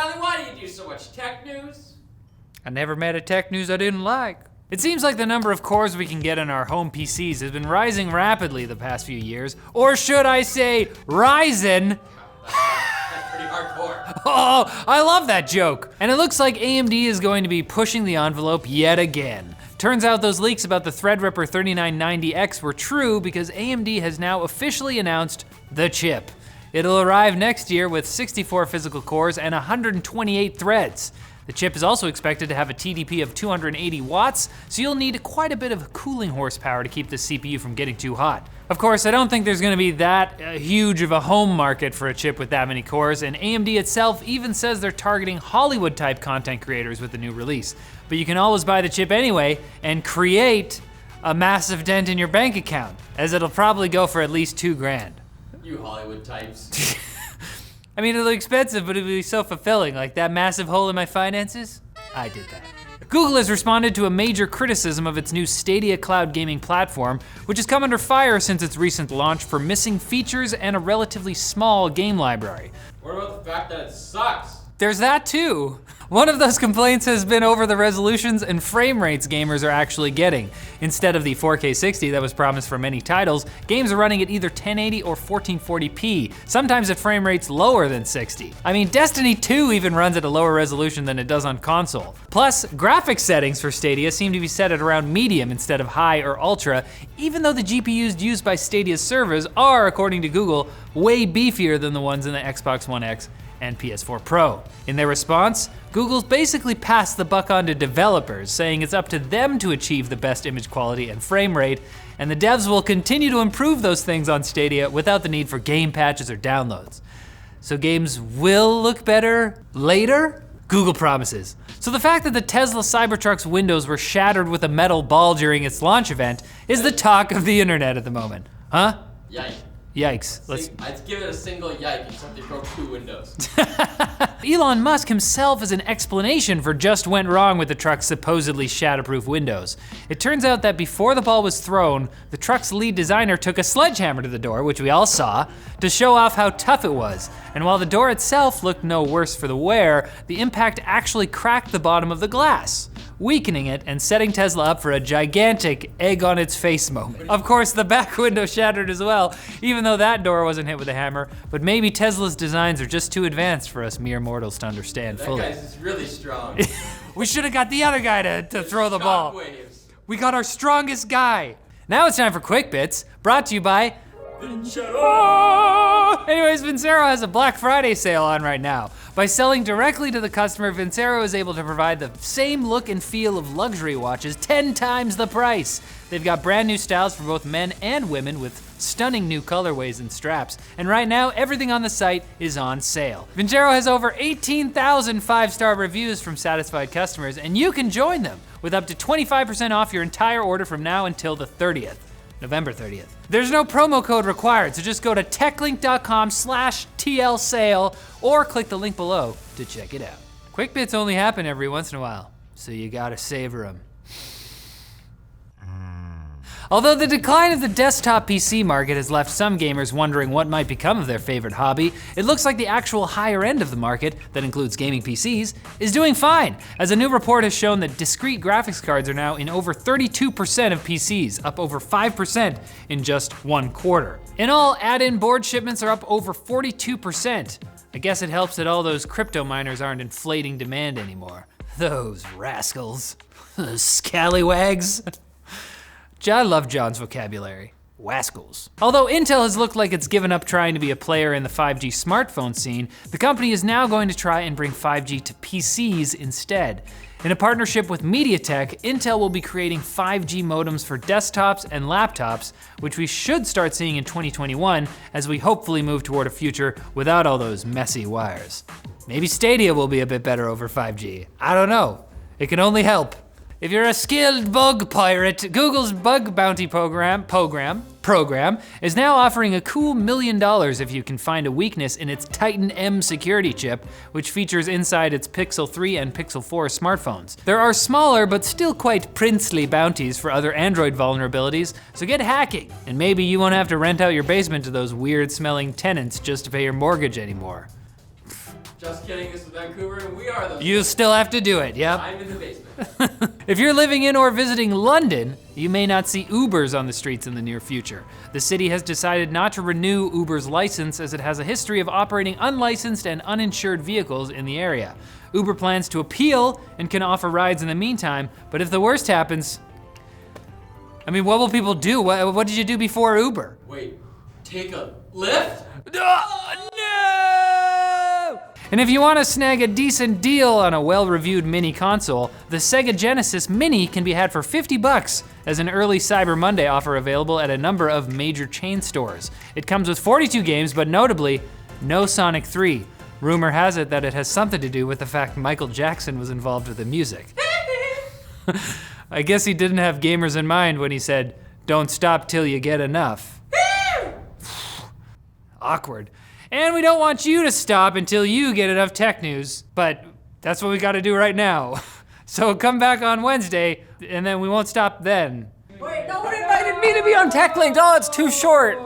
Riley, why do you do so much tech news? I never met a tech news I didn't like. It seems like the number of cores we can get on our home PCs has been rising rapidly the past few years, or should I say, rising. That's pretty hardcore. Oh, I love that joke. And it looks like AMD is going to be pushing the envelope yet again. Turns out those leaks about the Threadripper 3990X were true because AMD has now officially announced the chip. It'll arrive next year with 64 physical cores and 128 threads. The chip is also expected to have a TDP of 280 watts, so you'll need quite a bit of cooling horsepower to keep the CPU from getting too hot. Of course, I don't think there's gonna be that huge of a home market for a chip with that many cores, and AMD itself even says they're targeting Hollywood-type content creators with the new release. But you can always buy the chip anyway and create a massive dent in your bank account, as it'll probably go for at least $2,000. You Hollywood types. I mean, it'll be expensive, but it'll be so fulfilling. Like that massive hole in my finances, I did that. Google has responded to a major criticism of its new Stadia cloud gaming platform, which has come under fire since its recent launch for missing features and a relatively small game library. What about the fact that it sucks? There's that too. One of those complaints has been over the resolutions and frame rates gamers are actually getting. Instead of the 4K 60 that was promised for many titles, games are running at either 1080 or 1440p, sometimes at frame rates lower than 60. I mean, Destiny 2 even runs at a lower resolution than it does on console. Plus, graphics settings for Stadia seem to be set at around medium instead of high or ultra, even though the GPUs used by Stadia's servers are, according to Google, way beefier than the ones in the Xbox One X and PS4 Pro. In their response, Google's basically passed the buck on to developers, saying it's up to them to achieve the best image quality and frame rate, and the devs will continue to improve those things on Stadia without the need for game patches or downloads. So games will look better later? Google promises. So the fact that the Tesla Cybertruck's windows were shattered with a metal ball during its launch event is the talk of the internet at the moment. Huh? Yikes. Yikes. I'd give it a single yike except they broke 2 windows. Elon Musk himself is an explanation for just went wrong with the truck's supposedly shatterproof windows. It turns out that before the ball was thrown, the truck's lead designer took a sledgehammer to the door, which we all saw, to show off how tough it was. And while the door itself looked no worse for the wear, the impact actually cracked the bottom of the glass, weakening it and setting Tesla up for a gigantic egg on its face moment. Of course, the back window shattered as well, even though that door wasn't hit with a hammer, but maybe Tesla's designs are just too advanced for us mere mortals to understand fully. That guy's just really strong. We should have got the other guy to throw the ball. Shockwaves. We got our strongest guy. Now it's time for Quick Bits, brought to you by Vincero! Anyways, Vincero has a Black Friday sale on right now. By selling directly to the customer, Vincero is able to provide the same look and feel of luxury watches 10 times the price. They've got brand new styles for both men and women with stunning new colorways and straps. And right now, everything on the site is on sale. Vincero has over 18,000 5-star reviews from satisfied customers, and you can join them with up to 25% off your entire order from now until the 30th. November 30th. There's no promo code required, so just go to techlinked.com/TL sale or click the link below to check it out. Quick bits only happen every once in a while, so you gotta savor them. Although the decline of the desktop PC market has left some gamers wondering what might become of their favorite hobby, it looks like the actual higher end of the market, that includes gaming PCs, is doing fine, as a new report has shown that discrete graphics cards are now in over 32% of PCs, up over 5% in just 1 quarter. In all, add-in board shipments are up over 42%. I guess it helps that all those crypto miners aren't inflating demand anymore. Those rascals. Those scallywags. I love John's vocabulary. Wascals. Although Intel has looked like it's given up trying to be a player in the 5G smartphone scene, the company is now going to try and bring 5G to PCs instead. In a partnership with MediaTek, Intel will be creating 5G modems for desktops and laptops, which we should start seeing in 2021 as we hopefully move toward a future without all those messy wires. Maybe Stadia will be a bit better over 5G. I don't know. It can only help. If you're a skilled bug pirate, Google's bug bounty program is now offering a cool $1 million if you can find a weakness in its Titan M security chip, which features inside its Pixel 3 and Pixel 4 smartphones. There are smaller but still quite princely bounties for other Android vulnerabilities, so get hacking, and maybe you won't have to rent out your basement to those weird smelling tenants just to pay your mortgage anymore. Just kidding, this is Vancouver and we are the... You still have to do it, yep. I'm in the basement. If you're living in or visiting London, you may not see Ubers on the streets in the near future. The city has decided not to renew Uber's license as it has a history of operating unlicensed and uninsured vehicles in the area. Uber plans to appeal and can offer rides in the meantime, but if the worst happens, I mean, what will people do? What did you do before Uber? Wait, take a lift? Oh, no! And if you want to snag a decent deal on a well-reviewed mini console, the Sega Genesis Mini can be had for $50 as an early Cyber Monday offer available at a number of major chain stores. It comes with 42 games, but notably, no Sonic 3. Rumor has it that it has something to do with the fact Michael Jackson was involved with the music. I guess he didn't have gamers in mind when he said, "Don't stop till you get enough." Awkward. And we don't want you to stop until you get enough tech news, but that's what we gotta do right now. So come back on Wednesday, and then we won't stop then. Wait, no one invited me to be on Techlinked. Oh, it's too short.